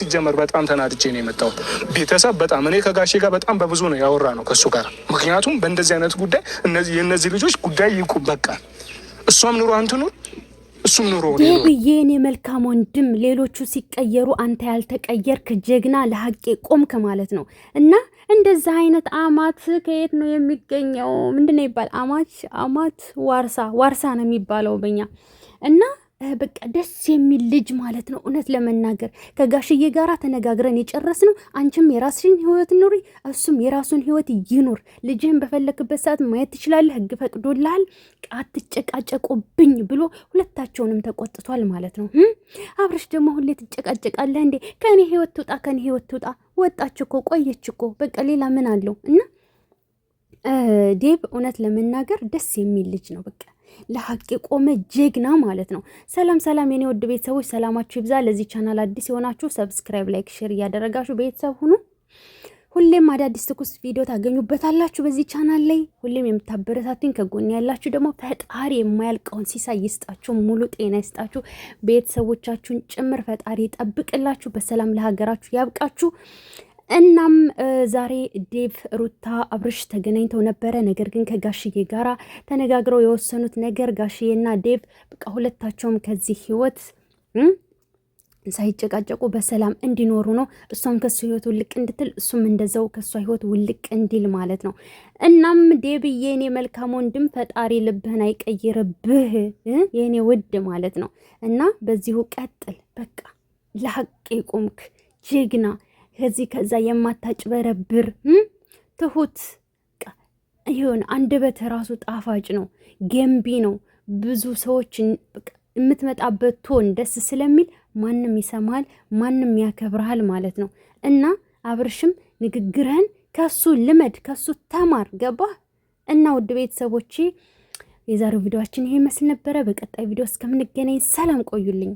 ሲጀመር በጣም ተናድጄ ነው የመጣሁት። ቤተሰብ በጣም እኔ ከጋሼ ጋር በጣም በብዙ ነው ያወራ ነው ከሱ ጋር። ምክንያቱም በእንደዚህ አይነት ጉዳይ የእነዚህ ልጆች ጉዳይ ይቁም በቃ። እሷም ኑሮ አንትኑር እሱም ኑሮ ብዬ እኔ መልካም ወንድም ሌሎቹ ሲቀየሩ አንተ ያልተቀየርክ ጀግና ለሀቄ ቆምክ ማለት ነው። እና እንደዛ አይነት አማት ከየት ነው የሚገኘው? ምንድነው ይባል አማት ዋርሳ ነው የሚባለው በእኛ እና በቃ ደስ የሚል ልጅ ማለት ነው። እውነት ለመናገር ከጋሽዬ ጋራ ተነጋግረን የጨረስነው አንቺም የራስሽን ህይወት ኑሪ፣ እሱም የራሱን ህይወት ይኑር። ልጅህን በፈለክበት ሰዓት ማየት ትችላለህ፣ ህግ ፈቅዶልሃል፣ አትጨቃጨቁብኝ ብሎ ሁለታቸውንም ተቆጥቷል ማለት ነው። አብርሽ ደግሞ ሁሌ ትጨቃጨቃለህ እንዴ? ከኔ ህይወት ትውጣ፣ ከኔ ህይወት ትውጣ። ወጣች እኮ ቆየች እኮ በቃ ሌላ ምን አለው? እና ዴብ እውነት ለመናገር ደስ የሚል ልጅ ነው። በቃ ለሀቅ የቆመ ጀግና ማለት ነው። ሰላም የኔ ውድ ቤተሰቦች ሰላማችሁ ይብዛ። ለዚህ ቻናል አዲስ የሆናችሁ ሰብስክራይብ፣ ላይክ፣ ሼር እያደረጋችሁ ቤተሰብ ሁኑ። ሁሌም አዳዲስ ትኩስ ቪዲዮ ታገኙበታላችሁ በዚህ ቻናል ላይ። ሁሌም የምታበረታቱኝ ከጎን ያላችሁ ደግሞ ፈጣሪ የማያልቀውን ሲሳይ ይስጣችሁ፣ ሙሉ ጤና ይስጣችሁ፣ ቤተሰቦቻችሁን ጭምር ፈጣሪ ይጠብቅላችሁ፣ በሰላም ለሀገራችሁ ያብቃችሁ። እናም ዛሬ ዴቭ ሩታ አብርሽ ተገናኝተው ነበረ። ነገር ግን ከጋሽዬ ጋራ ተነጋግረው የወሰኑት ነገር ጋሽዬና ዴቭ በቃ ሁለታቸውም ከዚህ ህይወት ሳይጨቃጨቁ በሰላም እንዲኖሩ ነው። እሷም ከሱ ህይወት ውልቅ እንድትል እሱም እንደዛው ከሷ ህይወት ውልቅ እንዲል ማለት ነው። እናም ዴብዬ የኔ መልካም ወንድም ፈጣሪ ልብህን አይቀይርብህ የኔ ውድ ማለት ነው። እና በዚሁ ቀጥል በቃ ለሀቅ የቆምክ ጀግና ከዚህ ከዛ የማታጭበረብር ትሁት ይሁን። አንደበት ራሱ ጣፋጭ ነው፣ ገንቢ ነው። ብዙ ሰዎች የምትመጣበት ቶን ደስ ስለሚል ማንም ይሰማል፣ ማንም ያከብርሃል ማለት ነው። እና አብርሽም ንግግርህን ከሱ ልመድ፣ ከሱ ተማር። ገባህ? እና ውድ ቤተሰቦቼ የዛሬው ቪዲዮአችን ይሄ መስል ነበረ። በቀጣይ ቪዲዮ እስከምንገናኝ ሰላም ቆዩልኝ።